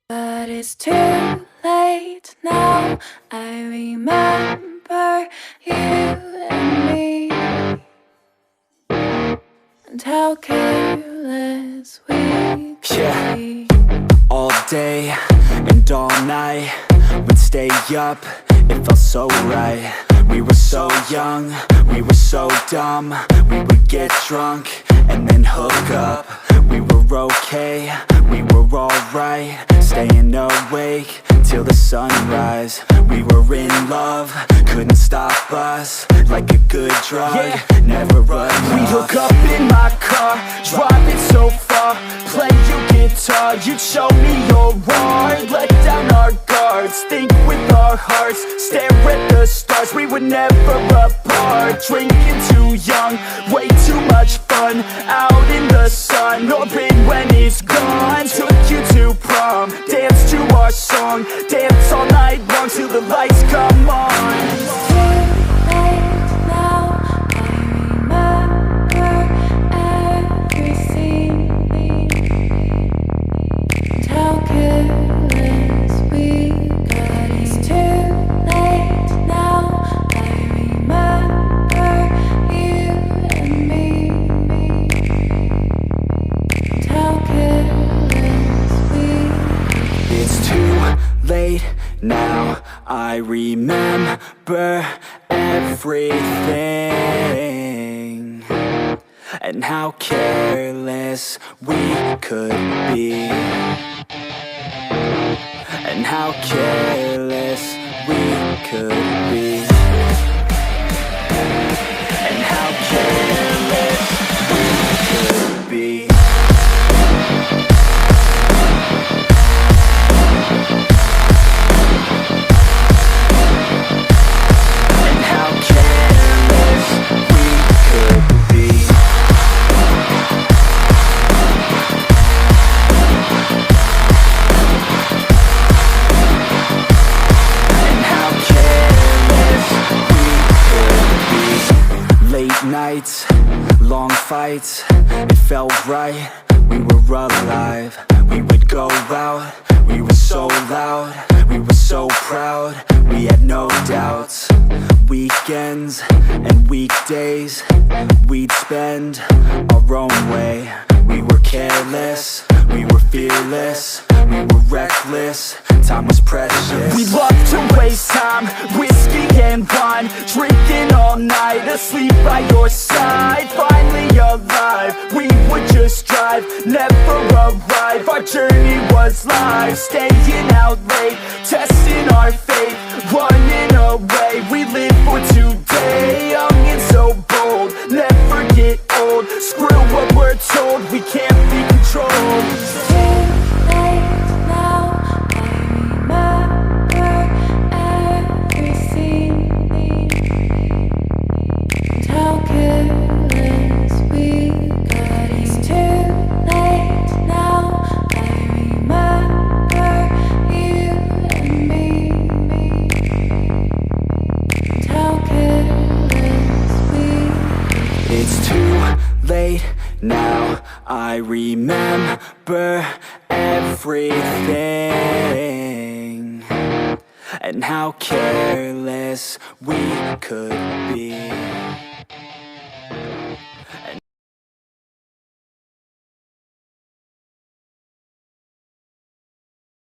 But it's too late now. I remember you and me, and how careless we could be. All day and all night, we'd stay up, it felt so right. We were so young, we were so dumb. We would get drunk and then hook up. We were okay, we were alright, staying awake till the sunrise. We were in love, couldn't stop us, like a good drug, never enough. We'd hook up in my car, driving so far, play your guitar, you'd show me your art, let down our guards, think with our hearts, stare at the stars. We were never apart, drinking too young, way too much fun, out in the sun, orbit when it's gone. Took you to prom, dance to our song, dance all night long till the lights come on. Late now, I remember everything, and how careless we could be, and how careless we could be, and how careless we could be. Nights, long fights, it felt right, we were alive. We would go out, we were so loud, we were so proud, we had no doubts. Weekends and weekdays, we'd spend our own way. We were careless, we were fearless, we were reckless, time was precious. We loved to waste time, whiskey and wine, drinking all night, asleep by your side. Finally alive, we would just drive, never arrive. Our journey was live, staying out late, testing our fate, running away. We live for today, young and so bold, never get old. Screw what we're told, we can't be controlled. It's too late now, I remember everything, and how careless we could be.